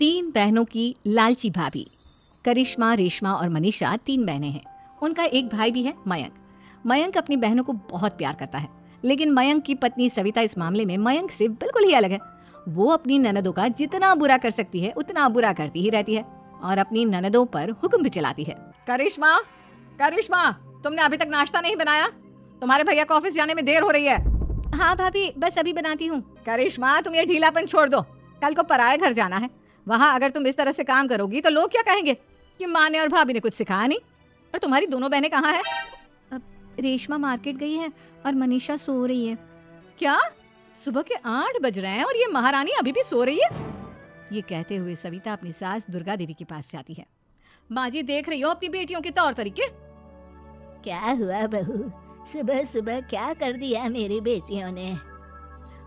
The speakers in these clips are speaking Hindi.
तीन बहनों की लालची भाभी। करिश्मा, रेशमा और मनीषा तीन बहनें हैं। उनका एक भाई भी है, मयंक। मयंक अपनी बहनों को बहुत प्यार करता है, लेकिन मयंक की पत्नी सविता इस मामले में मयंक से बिल्कुल ही अलग है। वो अपनी ननदों का जितना बुरा कर सकती है उतना बुरा करती ही रहती है और अपनी ननदों पर हुक्म भी चलाती है। करिश्मा, करिश्मा, तुमने अभी तक नाश्ता नहीं बनाया? तुम्हारे भैया को ऑफिस जाने में देर हो रही है। हाँ भाभी, बस अभी बनाती हूँ। करिश्मा, तुम ये ढीलापन छोड़ दो। कल को पराये घर जाना है। वहाँ अगर तुम इस तरह से काम करोगी तो लोग क्या कहेंगे कि माँ ने और भाभी ने कुछ सिखाया नहीं। और तुम्हारी दोनों बहनें कहाँ हैं? अब रेशमा मार्केट गई है और मनीषा सो रही है। क्या? सुबह के 8 बज रहे हैं और ये महारानी अभी भी सो रही है? ये कहते हुए सविता अपनी सास दुर्गा देवी के पास जाती है। माँ जी, देख रही हो अपनी बेटियों के तौर तरीके? क्या हुआ बहू, सुबह सुबह क्या कर दिया मेरी बेटियों ने?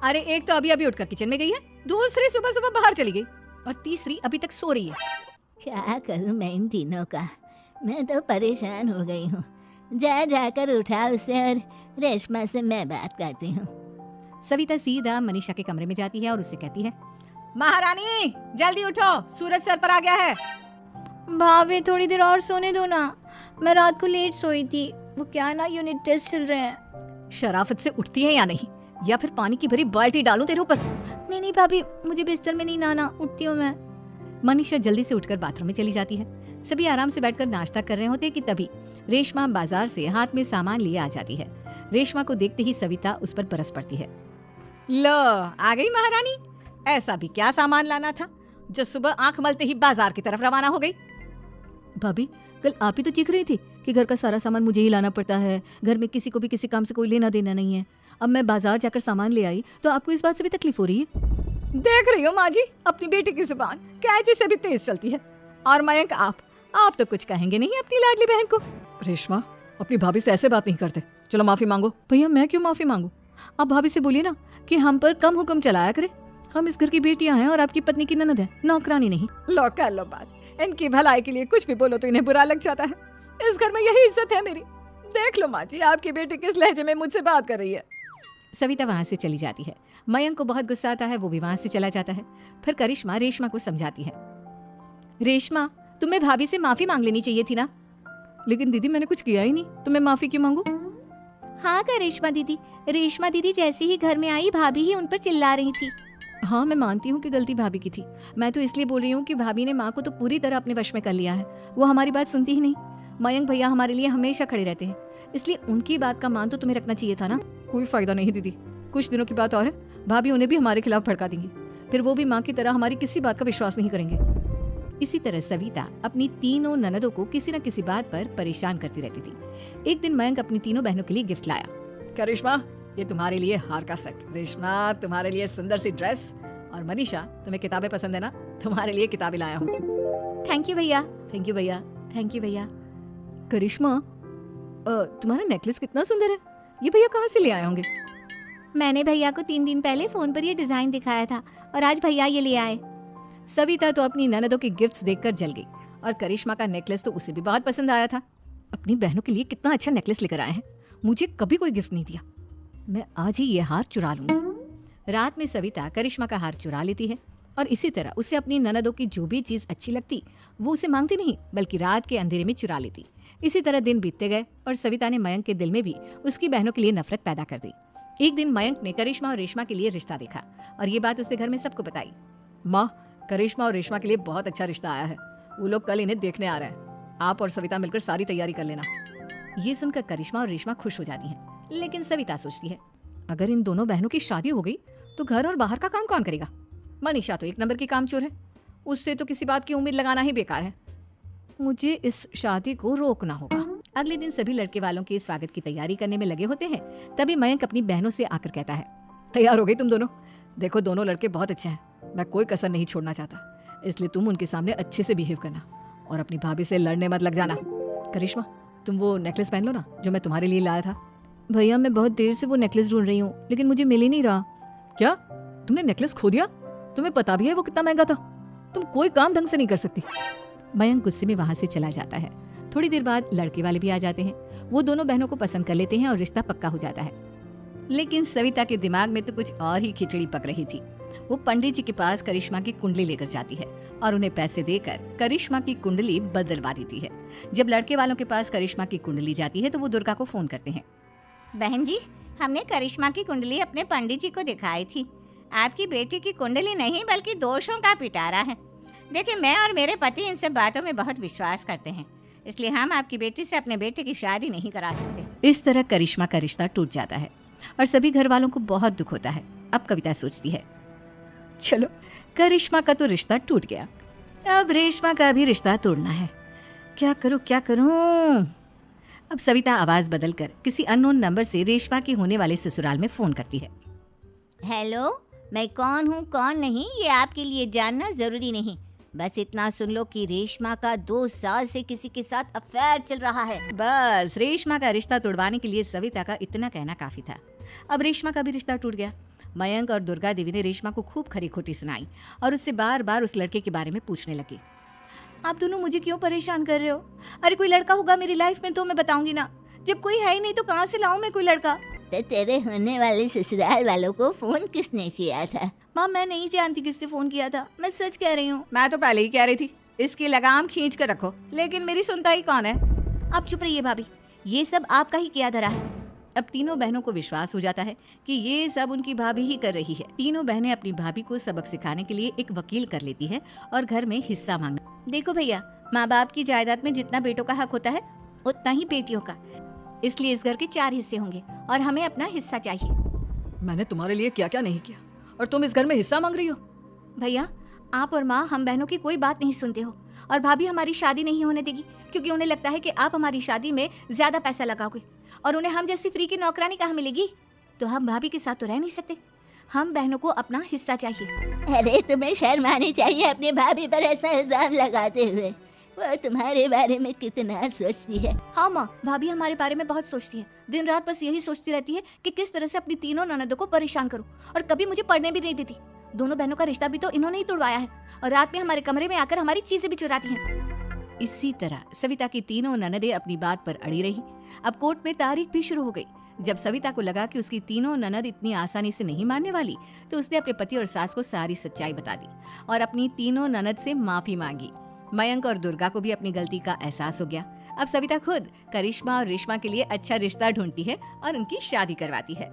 अरे एक तो अभी अभी उठकर किचन में गई है, दूसरी सुबह सुबह बाहर चली गई और तीसरी अभी तक सो रही है। क्या करूं मैं इन तीनों का, मैं तो परेशान हो गई हूँ। जा जाकर उठा उसे और रेशमा से मैं बात करती हूँ। सविता सीधा मनीषा के कमरे में जाती है और उससे कहती है, महारानी जल्दी उठो, सूरज सर पर आ गया है। भाभी थोड़ी देर और सोने दो ना, मैं रात को लेट सोई थी। वो क्या ना, यूनिट टेस्ट चल रहे हैं। शराफत से उठती है या नहीं, या फिर पानी की भरी बाल्टी डालूं तेरे ऊपर? नहीं भाभी, मुझे बिस्तर में नहीं नहाना, उठती हूँ मैं। मनीषा जल्दी से उठकर बाथरूम में चली जाती है। सभी आराम से बैठकर नाश्ता कर रहे होते कि तभी रेशमा बाजार से हाथ में सामान लिए आ जाती है। रेशमा को देखते ही सविता उस पर बरस पड़ती है। लो, आ गई महारानी। ऐसा भी क्या सामान लाना था जो सुबह आंख मलते ही बाजार की तरफ रवाना हो गई? भाभी, कल आप ही तो चीख रही थी कि घर का सारा सामान मुझे ही लाना पड़ता है, घर में किसी को भी किसी काम से कोई लेना देना नहीं है। अब मैं बाजार जाकर सामान ले आई तो आपको इस बात से भी तकलीफ हो रही है? देख रही हो माँ जी, अपनी बेटी की जुबान कैंची से भी तेज चलती है। और मयंक, आप तो कुछ कहेंगे नहीं अपनी लाडली बहन को। रेशमा, अपनी भाभी से ऐसे बात नहीं करते, चलो माफी मांगो। भैया, मैं क्यों माफी मांगू? आप भाभी से बोलिए ना कि हम पर कम हुक्म चलाया करे। हम इस घर की बेटियां हैं और आपकी पत्नी की ननद है, नौकरानी नहीं। लो कर लो बात, इनकी भलाई के लिए कुछ भी बोलो तो इन्हें बुरा लग जाता है। इस घर में यही इज्जत है मेरी। देख लो माँ जी, आपकी बेटी किस लहजे में मुझसे बात कर रही है। सविता वहाँ से चली जाती है। मयंक को बहुत गुस्सा आता है, वो भी वहाँ से चला जाता है। फिर करिश्मा रेशमा को समझाती है, रेशमा, तुम्हें भाभी से माफी मांग लेनी चाहिए थी ना। लेकिन दीदी, मैंने कुछ किया ही नहीं, तो मैं माफी क्यों मांगू? हाँ करिश्मा दीदी, रेशमा दीदी जैसे ही घर में आई भाभी ही उन पर चिल्ला रही थी। हाँ, मैं मानती हूँ कि गलती भाभी की थी। मैं तो इसलिए बोल रही हूँ कि भाभी ने माँ को तो पूरी तरह अपने वश में कर लिया है। वो हमारी बात सुनती ही नहीं। मयंक भैया हमारे लिए हमेशा खड़े रहते हैं, इसलिए उनकी बात का मान तो तुम्हें रखना चाहिए था ना। कोई फायदा नहीं दीदी, कुछ दिनों की बात और है, भाभी उन्हें भी हमारे खिलाफ भड़का देंगी। फिर वो भी माँ की तरह हमारी किसी बात का विश्वास नहीं करेंगे। इसी तरह सविता अपनी तीनों ननदों को किसी न किसी बात पर परेशान करती रहती थी। एक दिन मयंक अपनी तीनों बहनों के लिए गिफ्ट लाया। करिश्मा, ये तुम्हारे लिए हार का सेट। रेशमा, तुम्हारे लिए सुंदर सी ड्रेस। और मनीषा, तुम्हें किताबें पसंद है ना, तुम्हारे लिए किताबें लाया हूँ। थैंक यू भैया। थैंक यू भैया। थैंक यू भैया। करिश्मा, तुम्हारा नेकलेस कितना सुंदर है, ये भैया कहाँ से ले आए होंगे? मैंने भैया को 3 दिन पहले फोन पर ये डिजाइन दिखाया था और आज भैया ये ले आए। सविता तो अपनी ननदों के गिफ्ट्स देखकर जल गई और करिश्मा का नेकलेस तो उसे भी बहुत पसंद आया था। अपनी बहनों के लिए कितना अच्छा नेकलेस लेकर आए हैं, मुझे कभी कोई गिफ्ट नहीं दिया। मैं आज ही ये हार चुरा लूंगी। रात में सविता करिश्मा का हार चुरा लेती है और इसी तरह उसे अपनी ननदों की जो भी चीज अच्छी लगती वो उसे मांगती नहीं, बल्कि रात के अंधेरे में चुरा लेती। इसी तरह दिन बीतते गए और सविता ने मयंक के दिल में भी उसकी बहनों के लिए नफरत पैदा कर दी। एक दिन मयंक ने करिश्मा और रेशमा के लिए रिश्ता देखा और ये बात उसने घर में सबको बताई। माँ, करिश्मा और रेशमा के लिए बहुत अच्छा रिश्ता आया है, वो लोग कल इन्हें देखने आ रहे हैं। आप और सविता मिलकर सारी तैयारी कर लेना। ये सुनकर करिश्मा और रेशमा खुश हो जाती हैं, लेकिन सविता सोचती है, अगर इन दोनों बहनों की शादी हो गई तो घर और बाहर का काम कौन करेगा? मनीषा तो 1 नंबर की कामचोर है, उससे तो किसी बात की उम्मीद लगाना ही बेकार है। मुझे इस शादी को रोकना होगा। अगले दिन सभी लड़के वालों के स्वागत की तैयारी करने में लगे होते हैं। तभी मयंक अपनी बहनों से आकर कहता है, तैयार हो गई तुम दोनों? देखो, दोनों लड़के बहुत अच्छे हैं, मैं कोई कसर नहीं छोड़ना चाहता, इसलिए तुम उनके सामने अच्छे से बिहेव करना और अपनी भाभी से लड़ने मत लग जाना। करिश्मा, तुम वो नेकलेस पहन लो ना जो मैं तुम्हारे लिए लाया था। भैया, मैं बहुत देर से वो नेकलेस ढूंढ रही हूँ, लेकिन मुझे मिल ही नहीं रहा। क्या? तुमने नेकलेस खो दिया? तुम्हें पता भी है वो कितना महंगा था? तुम कोई काम ढंग से नहीं कर सकती। मयंक गुस्से में वहां से चला जाता है। थोड़ी देर बाद लड़के वाले भी आ जाते हैं। वो दोनों बहनों को पसंद कर लेते हैं और रिश्ता पक्का हो जाता है। लेकिन सविता के दिमाग में तो कुछ और ही खिचड़ी पक रही थी। वो पंडित जी के पास करिश्मा की कुंडली लेकर जाती है और उन्हें पैसे देकर करिश्मा की कुंडली बदलवा देती है। जब लड़के वालों के पास करिश्मा की कुंडली जाती है तो वो दुर्गा को फोन करते हैं। बहन जी, हमने करिश्मा की कुंडली अपने पंडित जी को दिखाई थी। आपकी बेटी की कुंडली नहीं बल्कि दोषों का पिटारा है। देखिए, मैं और मेरे पति इन सब बातों में बहुत विश्वास करते हैं, इसलिए हम आपकी बेटी से अपने बेटे की शादी नहीं करा सकते। इस तरह करिश्मा का रिश्ता टूट जाता है और सभी घर वालों को बहुत दुख होता है। अब कविता सोचती है, चलो करिश्मा का तो रिश्ता टूट गया, अब रेशमा का भी रिश्ता तोड़ना है। क्या करूं? अब सविता आवाज बदलकर किसी अननोन नंबर से रेशमा के होने वाले ससुराल में फोन करती है। हेलो, मैं कौन हूँ कौन नहीं ये आपके लिए जानना जरूरी नहीं। बस इतना सुन लो कि रेशमा का 2 साल से किसी के साथ अफेयर चल रहा है। बस रेशमा का रिश्ता तोड़वाने के लिए सविता का इतना कहना काफी था। अब रेशमा का भी रिश्ता टूट गया। मयंक और दुर्गा देवी ने रेशमा को खूब खरी खोटी सुनाई और उससे बार बार उस लड़के के बारे में पूछने लगी। आप दोनों मुझे क्यों परेशान कर रहे हो? अरे कोई लड़का होगा मेरी लाइफ में तो मैं बताऊंगी ना, जब कोई है ही नहीं तो कहाँ से लाऊं मैं कोई लड़का? तो तेरे होने वाले ससुराल वालों को फोन किसने किया था? माँ, मैं नहीं जानती किसने फोन किया था, मैं सच कह रही हूँ। मैं तो पहले ही कह रही थी इसकी लगाम खींच कर रखो, लेकिन मेरी सुनता ही कौन है? आप चुप रहिए भाभी, ये सब आपका ही किया धरा है। अब तीनों बहनों को विश्वास हो जाता है कि ये सब उनकी भाभी ही कर रही है। तीनों बहनें अपनी भाभी को सबक सिखाने के लिए एक वकील कर लेती है और घर में हिस्सा मांगना। देखो भैया, माँ बाप की जायदाद में जितना बेटों का हक होता है उतना ही बेटियों का, इसलिए इस घर के 4 हिस्से होंगे और हमें अपना हिस्सा चाहिए। मैंने तुम्हारे लिए क्या क्या नहीं किया और तुम इस घर में हिस्सा मांग रही हो? भैया, आप और माँ हम बहनों की कोई बात नहीं सुनते हो और भाभी हमारी शादी नहीं होने देगी क्योंकि उन्हें लगता है कि आप हमारी शादी में ज्यादा पैसा लगाओगे और उन्हें हम जैसी फ्री की नौकरानी कहाँ मिलेगी। तो हम भाभी के साथ तो रह नहीं सकते, हम बहनों को अपना हिस्सा चाहिए। अरे तुम्हें शर्म आनी चाहिए अपनी भाभी पर ऐसा इल्जाम लगाते हुए। वो तुम्हारे बारे में कितना सोचती है। हाँ माँ, भाभी हमारे बारे में बहुत सोचती है, दिन रात बस यही सोचती रहती है कि किस तरह से अपनी तीनों ननदों को परेशान करूं और कभी मुझे पढ़ने भी नहीं देती। दोनों बहनों का रिश्ता भी तो इन्होंने ही तोड़वाया है और रात में हमारे कमरे में आकर हमारी चीजें भी चुराती हैं। इसी तरह सविता की तीनों ननदें अपनी बात पर अड़ी रही। अब कोर्ट में तारीख भी शुरू हो गई। जब सविता को लगा कि उसकी तीनों ननद इतनी आसानी से नहीं मानने वाली, तो उसने अपने पति और सास को सारी सच्चाई बता दी और अपनी तीनों ननद से माफी मांगी। मयंक और दुर्गा को भी अपनी गलती का एहसास हो गया। अब सविता खुद करिश्मा और रेशमा के लिए अच्छा रिश्ता ढूंढती है और उनकी शादी करवाती है।